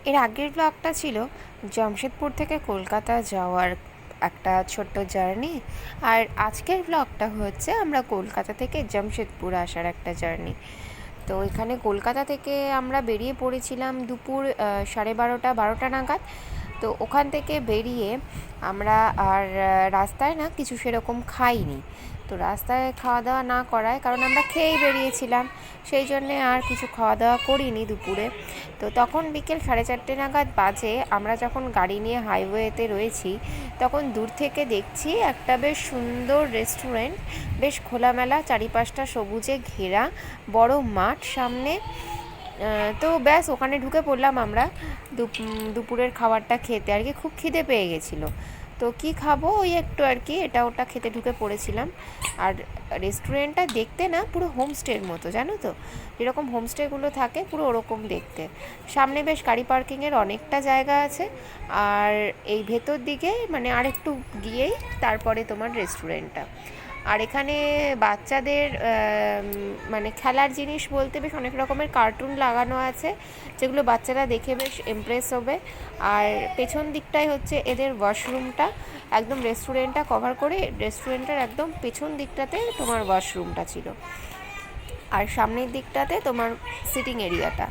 এর আগের ব্লগটা ছিল জামশেদপুর থেকে কলকাতা যাওয়ার একটা ছোট্ট জার্নি, আর আজকের ব্লগটা হচ্ছে আমরা কলকাতা থেকে জামশেদপুর আসার একটা জার্নি। তো এখানে কলকাতা থেকে আমরা বেরিয়ে পড়েছিলাম দুপুর 12:30 নাগাদ। তো ওখান থেকে বেরিয়ে আমরা আর রাস্তায় না কিছু সেরকম খাইনি। তো রাস্তায় খাওয়া দাওয়া না করায়, কারণ আমরা খেয়েই বেরিয়েছিলাম, সেই জন্যে আর কিছু খাওয়া দাওয়া করিনি দুপুরে। তো তখন বিকেল 4:30 নাগাদ বাজে। আমরা যখন গাড়ি নিয়ে হাইওয়েতে রয়েছি, তখন দূর থেকে দেখছি একটা বেশ সুন্দর রেস্টুরেন্ট, বেশ খোলামেলা, চারিপাশটা সবুজে ঘেরা, বড় মাঠ সামনে। তো ব্যাস ওখানে ঢুকে পড়লাম আমরা দুপুরের খাবারটা খেতে। আর কি খুব খিদে পেয়ে গেছিলো, তো কি খাবো ওই একটু আর কি এটা ওটা খেতে ঢুকে পড়েছিলাম। আর রেস্টুরেন্টটা দেখতে না পুরো হোমস্টের মতো, জানো তো, যেরকম হোমস্টেগুলো থাকে পুরো ওরকম দেখতে। সামনে বেশ গাড়ি পার্কিংয়ের অনেকটা জায়গা আছে, আর এই ভেতর দিকে মানে আর একটু গিয়েই তারপরে তোমার রেস্টুরেন্টটা। আর এখানে বাচ্চাদের মানে খেলার জিনিস বলতে বেশ অনেক রকমের কার্টুন লাগানো আছে, যেগুলো বাচ্চারা দেখে বেশ ইমপ্রেস হবে। আর পেছন দিকটাই হচ্ছে এদের ওয়াশরুমটা, একদম রেস্টুরেন্টটা কভার করে রেস্টুরেন্টের একদম পেছন দিকটাতে তোমার ওয়াশরুমটা ছিল, আর সামনের দিকটাতে তোমার সিটিং এরিয়াটা।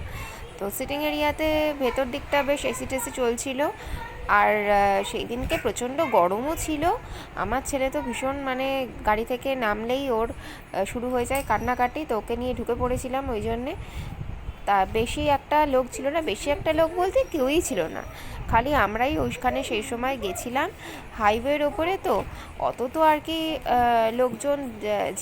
তো সিটিং এরিয়াতে ভেতর দিকটা বেশ এসি টেসি চলছিল। আর সেই দিনকে প্রচণ্ড গরমও ছিল। আমার ছেলে তো ভীষণ মানে গাড়ি থেকে নামলেই ওর শুরু হয়ে যায় কান্নাকাটি, তো ওকে নিয়ে ঢুকে পড়েছিলাম ওই জন্যে। তা বেশি একটা লোক ছিল না, বেশি একটা লোক বলতে কেউই ছিল না, খালি আমরাই ওইখানে সেই সময় গেছিলাম। হাইওয়ের ওপরে তো অত তো আর কি লোকজন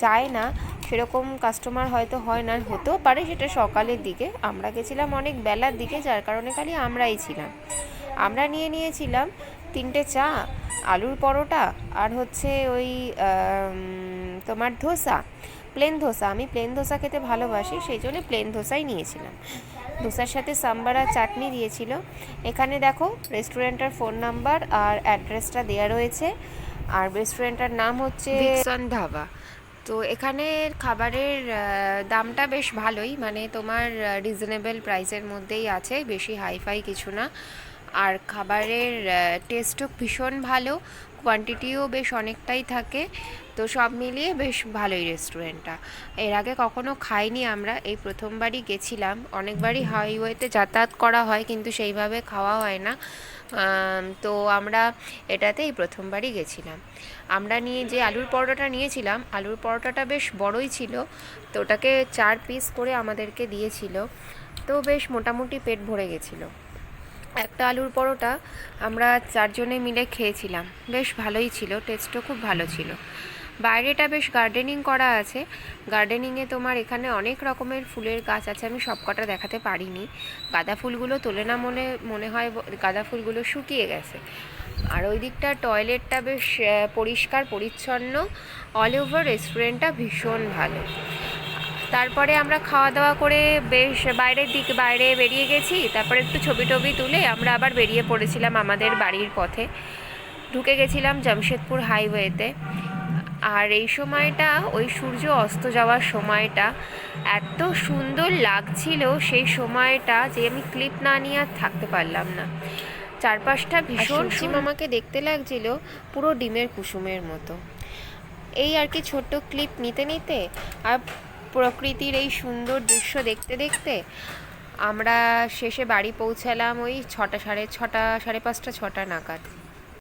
যায় না, সেরকম কাস্টমার হয়তো হয় না, হতেও পারে সেটা সকালের দিকে, আমরা গেছিলাম অনেক বেলার দিকে, যার কারণে খালি আমরাই ছিলাম। আমরা নিয়েছিলাম 3টে চা, আলুর পরোটা, আর হচ্ছে ওই তোমার ধোসা, প্লেন ধোসা। আমি প্লেন ধোসা খেতে ভালোবাসি, সেই জন্য প্লেন ধোসাই নিয়েছিলাম। ধোসার সাথে সাম্বার আর চাটনি দিয়েছিল। এখানে দেখো রেস্টুরেন্টের ফোন নাম্বার আর অ্যাড্রেসটা দেওয়া রয়েছে, আর রেস্টুরেন্টের নাম হচ্ছে ভিক্সন ধাবা। তো এখানের খাবারের দামটা বেশ ভালোই, মানে তোমার রিজনেবল প্রাইসের মধ্যেই আছে, বেশি হাইফাই কিছু না। আর খাবারের টেস্টও ভীষণ ভালো, কোয়ান্টিটিও বেশ অনেকটাই থাকে। তো সব মিলিয়ে বেশ ভালোই রেস্টুরেন্টটা। এর আগে কখনো খাইনি আমরা, এই প্রথমবারই গেছিলাম। অনেকবারই হাইওয়েতে যাতায়াত করা হয়, কিন্তু সেইভাবে খাওয়া হয় না। তো আমরা এটাতে এই প্রথমবারই গেছিলাম। আমরা নিয়ে যে আলুর পরোটাটা নিয়েছিলাম, আলুর পরোটাটা বেশ বড়ই ছিল, তো ওটাকে 4 পিস করে আমাদেরকে দিয়েছিল। তো বেশ মোটামুটি পেট ভরে গেছিলো। একটা আলুর পরোটা আমরা 4 জনে মিলে খেয়েছিলাম, বেশ ভালোই ছিল, টেস্টও খুব ভালো ছিল। বাইরেটা বেশ গার্ডেনিং করা আছে। গার্ডেনিংয়ে তোমার এখানে অনেক রকমের ফুলের গাছ আছে, আমি সব কটা দেখাতে পারিনি। গাঁদা ফুলগুলো তোলে না, মনে হয় গাঁদা ফুলগুলো শুকিয়ে গেছে। আর ওই দিকটা টয়লেটটা বেশ পরিষ্কার পরিচ্ছন্ন। অল ওভার রেস্টুরেন্টটা ভীষণ ভালো। তারপরে আমরা খাওয়া দাওয়া করে বেশ বাইরে বেরিয়ে গেছি। তারপরে একটু ছবি টবি তুলে আমরা আবার বেরিয়ে পড়েছিলাম আমাদের বাড়ির পথে, ঢুকে গেছিলাম জামশেদপুর হাইওয়েতে। আর এই সময়টা ওই সূর্য অস্ত যাওয়ার সময়টা এত সুন্দর লাগছিল, সেই সময়টা যে আমি ক্লিপ না নিয়ে আর থাকতে পারলাম না। চারপাশটা ভীষণ মামাকে দেখতে লাগছিল পুরো ডিমের কুসুমের মতো। এই আর কি ছোট্ট ক্লিপ নিতে নিতে আর প্রকৃতির এই সুন্দর দৃশ্য দেখতে দেখতে আমরা শেষে বাড়ি পৌঁছালাম ওই 6টা, সাড়ে 5টা 6টা নাগাদ।